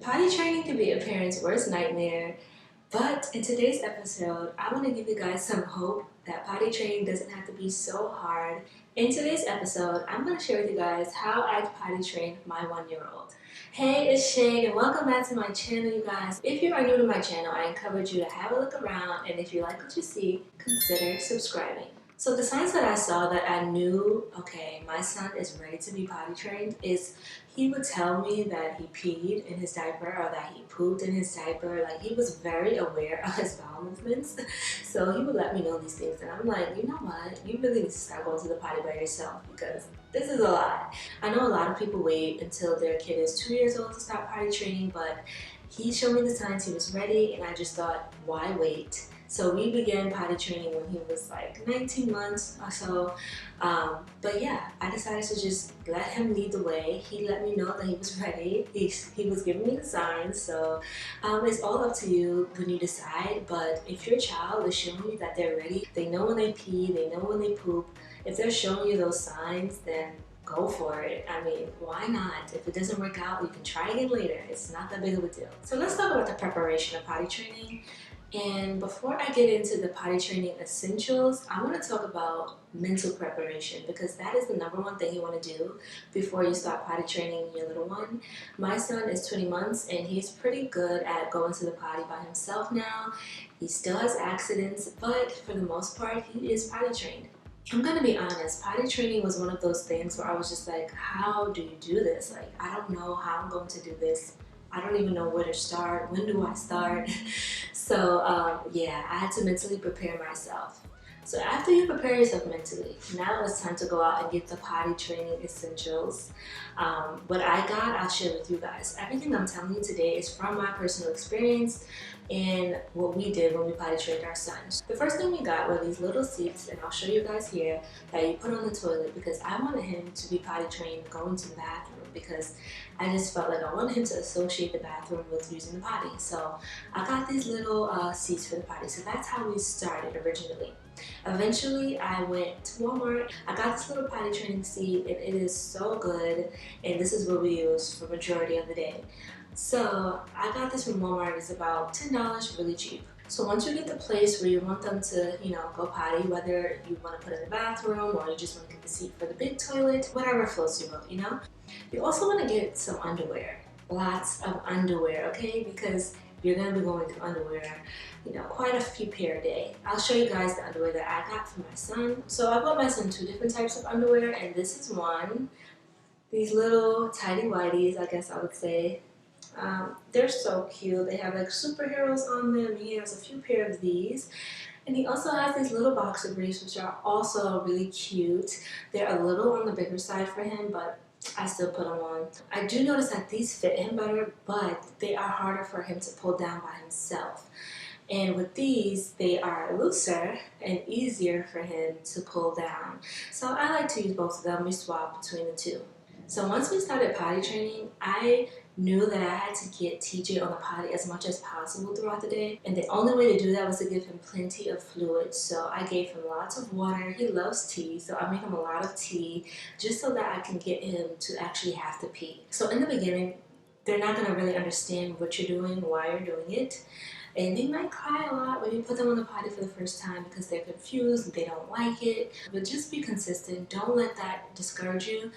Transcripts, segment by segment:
Potty training can be a parent's worst nightmare, but in today's episode, I want to give you guys some hope that potty training doesn't have to be so hard. In today's episode, I'm going to share with you guys how I potty trained my 1-year-old. Hey, it's Shay, and welcome back to my channel, you guys. If you are new to my channel, I encourage you to have a look around, and if you like what you see, consider subscribing. So the signs that I saw that I knew, okay, my son is ready to be potty trained is he would tell me that he peed in his diaper or that he pooped in his diaper. Like, he was very aware of his bowel movements. So he would let me know these things, and I'm like, you know what? You really need to start going to the potty by yourself because this is a lot. I know a lot of people wait until their kid is 2 years old to start potty training, but he showed me the signs he was ready, and I just thought, why wait? So we began potty training when he was like 19 months or so. But yeah, I decided to just let him lead the way. He let me know that he was ready. He was giving me the signs. So it's all up to you when you decide. But if your child is showing you that they're ready, they know when they pee, they know when they poop. If they're showing you those signs, then go for it. I mean, why not? If it doesn't work out, you can try again later. It's not that big of a deal. So let's talk about the preparation of potty training. And before I get into the potty training essentials, I want to talk about mental preparation because that is the #1 thing you want to do before you start potty training your little one. My son is 20 months and he's pretty good at going to the potty by himself now. He still has accidents, but for the most part, he is potty trained. I'm gonna be honest, potty training was one of those things where I was just like, how do you do this? Like, I don't know how I'm going to do this. I don't even know where to start. When do I start? So yeah, I had to mentally prepare myself. So after you prepare yourself mentally, now it's time to go out and get the potty training essentials. What I got, I'll share with you guys. Everything I'm telling you today is from my personal experience and what we did when we potty trained our sons. The first thing we got were these little seats, and I'll show you guys here, that you put on the toilet because I wanted him to be potty trained going to the bathroom because I just felt like I wanted him to associate the bathroom with using the potty. So I got these little seats for the potty. So that's how we started originally. Eventually, I went to Walmart. I got this little potty training seat, and it is so good. And this is what we use for majority of the day. So I got this from Walmart. It's about $10, really cheap. So once you get the place where you want them to, go potty, whether you want to put in the bathroom or you just want to get the seat for the big toilet, whatever floats your boat, You also want to get some underwear, lots of underwear, okay? Because you're going to be going through underwear, quite a few pair a day. I'll show you guys the underwear that I got for my son. So I bought my son 2 different types of underwear, and this is one. These little tighty whities, I guess I would say. They're so cute. They have like superheroes on them. He has a few pair of these. And he also has these little boxer briefs, which are also really cute. They're a little on the bigger side for him, but I still put them on. I do notice that these fit him better, but they are harder for him to pull down by himself. And with these, they are looser and easier for him to pull down. So I like to use both of them. We swap between the two. So once we started potty training, I knew that I had to get TJ on the potty as much as possible throughout the day. And the only way to do that was to give him plenty of fluid. So I gave him lots of water. He loves tea, so I make him a lot of tea just so that I can get him to actually have to pee. So in the beginning, they're not going to really understand what you're doing, why you're doing it. And they might cry a lot when you put them on the potty for the first time because they're confused, they don't like it. But just be consistent. Don't let that discourage you.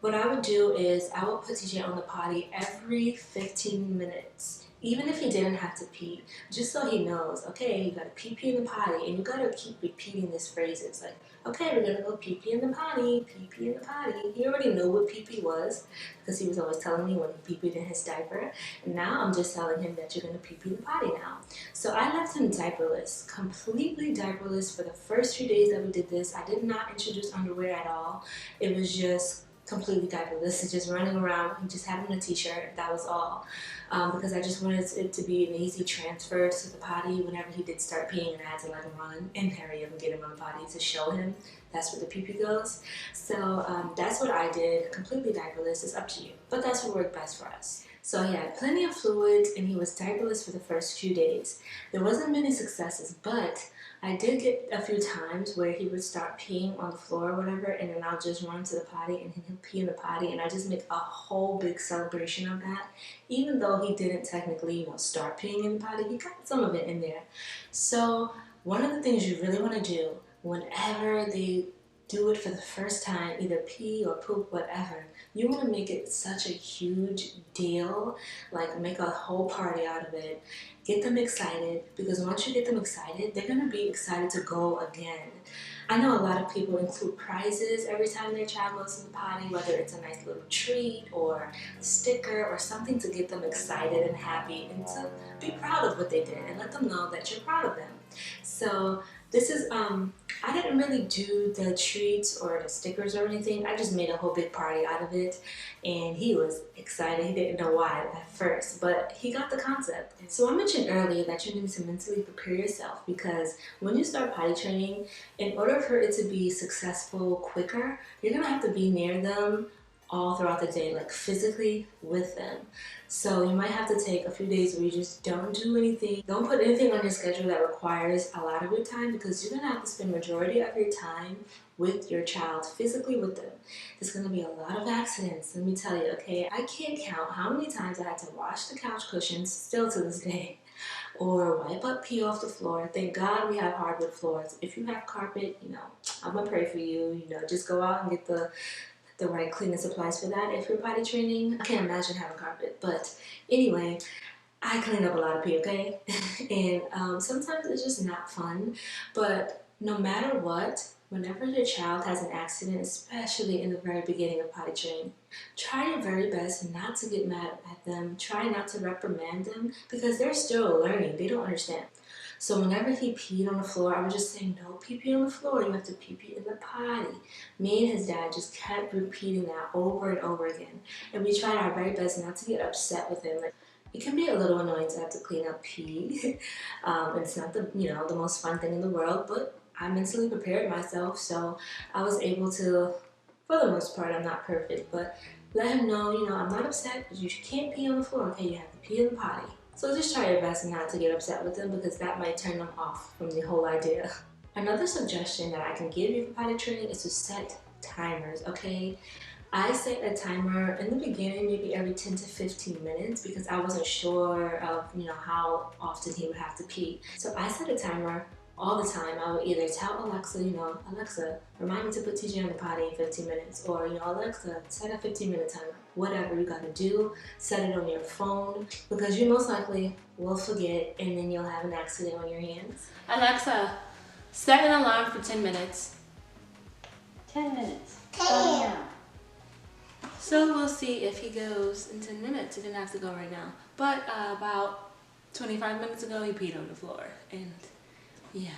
What I would do is I would put TJ on the potty every 15 minutes, even if he didn't have to pee, just so he knows, okay, you gotta pee in the potty, and you gotta keep repeating these phrases like, okay, we're gonna go pee in the potty, pee in the potty. He already knew what pee was because he was always telling me when he peed in his diaper, and now I'm just telling him that you're gonna pee in the potty now. So I left him diaperless, completely diaperless for the first few days that we did this. I did not introduce underwear at all. It was just completely diaperless, just running around. He just had him in a t-shirt, that was all. Because I just wanted it to be an easy transfer to the potty whenever he did start peeing, and I had to let him run and hurry up and get him on the potty to show him that's where the pee-pee goes. So that's what I did, completely diaperless. It's up to you, but that's what worked best for us. So he had plenty of fluids and he was diaperless for the first few days. There wasn't many successes, but I did get a few times where he would start peeing on the floor or whatever, and then I'll just run to the potty and he'll pee in the potty, and I just make a whole big celebration of that. Even though he didn't technically, start peeing in the potty, he got some of it in there. So one of the things you really want to do whenever they do it for the first time, either pee or poop, whatever, you want to make it such a huge deal, like make a whole party out of it. Get them excited, because once you get them excited, they're going to be excited to go again. I know a lot of people include prizes every time their child goes to the potty, whether it's a nice little treat or a sticker or something to get them excited and happy and to be proud of what they did and let them know that you're proud of them. So this is, I didn't really do the treats or the stickers or anything. I just made a whole big party out of it, and he was excited. He didn't know why at first, but he got the concept. So I mentioned earlier that you need to mentally prepare yourself, because when you start potty training, in order for it to be successful quicker, you're gonna have to be near them all throughout the day, like physically with them. So you might have to take a few days where you just don't do anything. Don't put anything on your schedule that requires a lot of your time, because you're gonna have to spend majority of your time with your child, physically with them. There's gonna be a lot of accidents, let me tell you, okay? I can't count how many times I had to wash the couch cushions, still to this day, or wipe up pee off the floor. Thank God we have hardwood floors. If you have carpet, I'm gonna pray for you. Just go out and get the right cleaning supplies for that. If you're potty training, I can't imagine having carpet. But anyway, I clean up a lot of pee, okay? And sometimes it's just not fun. But no matter what, whenever your child has an accident, especially in the very beginning of potty training, try your very best not to get mad at them. Try not to reprimand them, because they're still learning. They don't understand. So whenever he peed on the floor, I would just say, no pee-pee on the floor. You have to pee-pee in the potty. Me and his dad just kept repeating that over and over again. And we tried our very best not to get upset with him. It can be a little annoying to have to clean up pee. It's not the most fun thing in the world, but I mentally prepared myself, so I was able to, for the most part, I'm not perfect, but let him know, I'm not upset, but you can't pee on the floor, okay? You have to pee in the potty. So just try your best not to get upset with them, because that might turn them off from the whole idea. Another suggestion that I can give you for potty training is to set timers, okay? I set a timer in the beginning, maybe every 10 to 15 minutes, because I wasn't sure of, how often he would have to pee. So I set a timer all the time. I would either tell Alexa, Alexa, remind me to put TJ on the potty in 15 minutes, or, Alexa, set a 15-minute timer. Whatever you gotta do, set it on your phone, because you most likely will forget, and then you'll have an accident on your hands. Alexa, set an alarm for 10 minutes. 10 minutes. So we'll see if he goes in 10 minutes. He didn't have to go right now. But about 25 minutes ago, he peed on the floor. And yeah.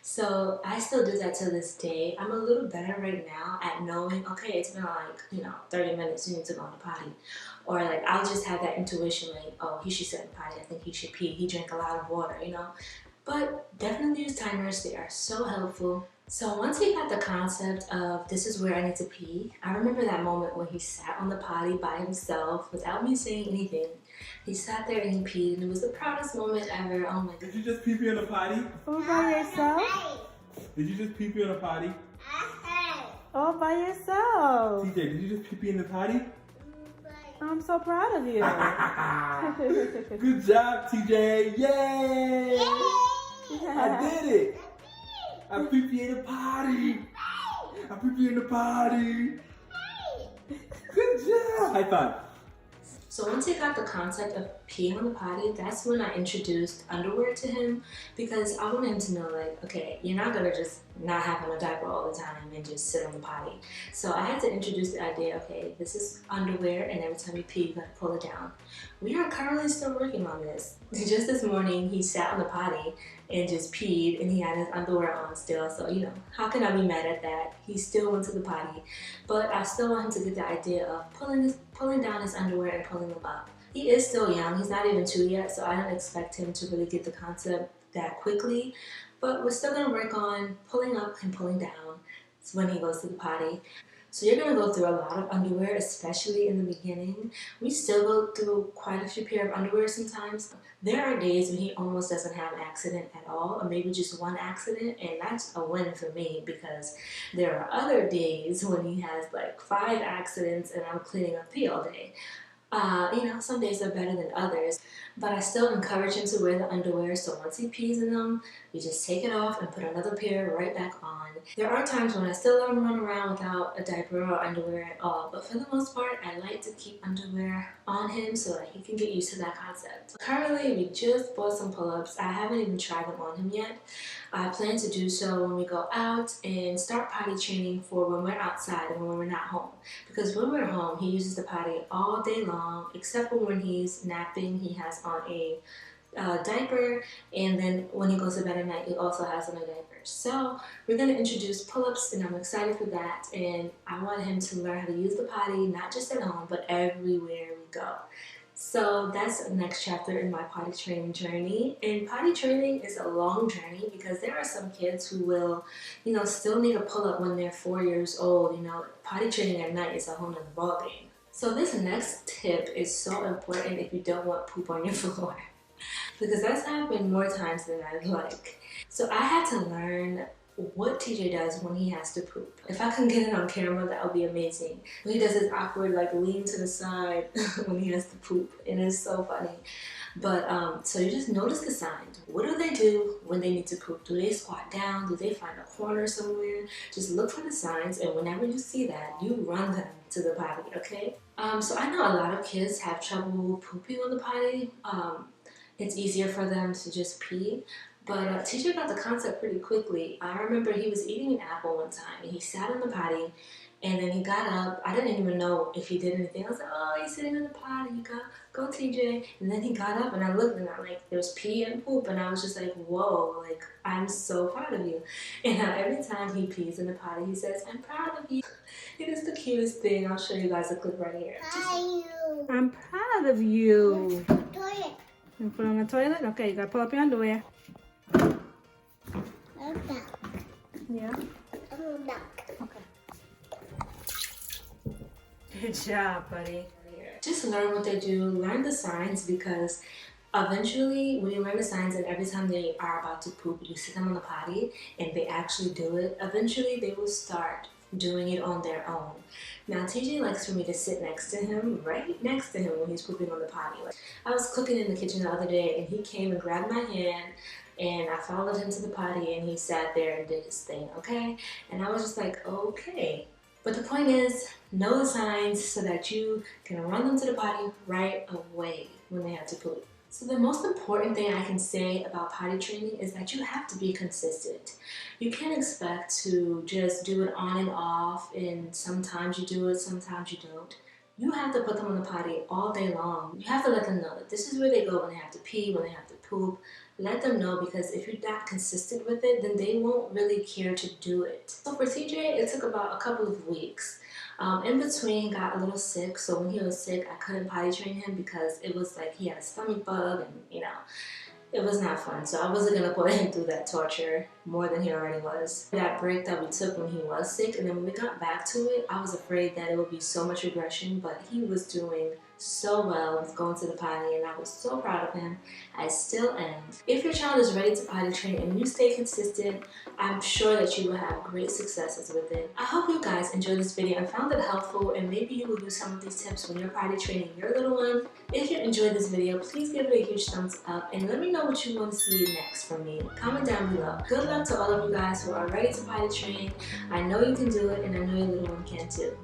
So I still do that to this day. I'm a little better right now at knowing, okay, it's been like, 30 minutes, you need to go on the potty. Or like, I'll just have that intuition like, oh, he should sit in the potty. I think he should pee. He drank a lot of water, But definitely use timers. They are so helpful. So once he got the concept of this is where I need to pee, I remember that moment when he sat on the potty by himself without me saying anything. He sat there and he peed, and it was the proudest moment ever. Oh my God. Did you just pee-pee on the potty? All by yourself? Did you just pee-pee on the potty? All by yourself. TJ, did you just pee-pee in the potty? I'm so proud of you. Good job, TJ. Yay! I did it. I pee-pee in the potty. I pee-pee in the potty. Good job. High five. So once he got the concept of peeing on the potty, that's when I introduced underwear to him, because I wanted him to know, like, okay, you're not gonna just not have on a diaper all the time and just sit on the potty. So I had to introduce the idea, okay, this is underwear, and every time you pee, you gotta pull it down. We are currently still working on this. Just this morning, he sat on the potty and just peed, and he had his underwear on still. So, how can I be mad at that? He still went to the potty, but I still want him to get the idea of pulling down his underwear and pulling them up. He is still young. He's not even 2 yet, so I don't expect him to really get the concept that quickly. But we're still gonna work on pulling up and pulling down when he goes to the potty. So you're going to go through a lot of underwear, especially in the beginning. We still go through quite a few pair of underwear sometimes. There are days when he almost doesn't have an accident at all, or maybe just one accident, and that's a win for me because there are other days when he has like 5 accidents and I'm cleaning up pee all day. You know, some days are better than others, but I still encourage him to wear the underwear, so once he pees in them, you just take it off and put another pair right back on. There are times when I still let him run around without a diaper or underwear at all, but for the most part, I like to keep underwear on him so that he can get used to that concept. Currently, we just bought some pull-ups. I haven't even tried them on him yet. I plan to do so when we go out and start potty training for when we're outside and when we're not home. Because when we're home, he uses the potty all day long, except for when he's napping. He has on a diaper, and then when he goes to bed at night, he also has on a diaper. So we're going to introduce pull-ups, and I'm excited for that, and I want him to learn how to use the potty, not just at home, but everywhere we go. So that's the next chapter in my potty training journey. And potty training is a long journey because there are some kids who will, you know, still need a pull-up when they're 4 years old. You know, potty training at night is a whole nother ballgame. So this next tip is so important if you don't want poop on your floor. Because that's happened more times than I'd like. So I had to learn what TJ does when he has to poop. If I can get it on camera, that would be amazing. When he does his awkward like lean to the side when he has to poop, and it's so funny. But so you just notice the signs. What do they do when they need to poop? Do they squat down? Do they find a corner somewhere? Just look for the signs, and whenever you see that, you run them to the potty, okay? So I know a lot of kids have trouble pooping on the potty. It's easier for them to just pee. But TJ got the concept pretty quickly. I remember he was eating an apple one time, and he sat on the potty, and then he got up. I didn't even know if he did anything. I was like, oh, he's sitting on the potty. You go TJ. And then he got up, and I looked, and I'm like, there was pee and poop, and I was just like, whoa, like, I'm so proud of you. And every time he pees in the potty, he says, I'm proud of you. It is the cutest thing. I'll show you guys a clip right here. I'm proud of you. You put on the toilet? Okay, you gotta pull up your underwear. Yeah? Okay. Good job, buddy. Just learn what they do, learn the signs, because eventually when you learn the signs and every time they are about to poop, you sit them on the potty and they actually do it, eventually they will start doing it on their own. Now TJ likes for me to sit next to him, right next to him when he's pooping on the potty. Like, I was cooking in the kitchen the other day and he came and grabbed my hand and I followed him to the potty and he sat there and did his thing, okay? And I was just like, okay. But the point is, know the signs so that you can run them to the potty right away when they have to poop. So the most important thing I can say about potty training is that you have to be consistent. You can't expect to just do it on and off, and sometimes you do it, sometimes you don't. You have to put them on the potty all day long. You have to let them know that this is where they go when they have to pee, when they have to poop. Let them know, because if you're not consistent with it, then they won't really care to do it. So for TJ, it took about a couple of weeks. In between, got a little sick, so when he was sick, I couldn't potty train him because it was like he had a stomach bug and, you know, it was not fun. So I wasn't going to put him through that torture more than he already was. That break that we took when he was sick, and then when we got back to it, I was afraid that it would be so much regression, but he was doing so well with going to the potty, and I was so proud of him. I still am. If your child is ready to potty train and you stay consistent, I'm sure that you will have great successes with it. I hope you guys enjoyed this video and found it helpful, and maybe you will use some of these tips when you're potty training your little one. If you enjoyed this video, please give it a huge thumbs up and let me know what you want to see next from me. Comment down below. Good luck to all of you guys who are ready to potty train. I know you can do it, and I know your little one can too.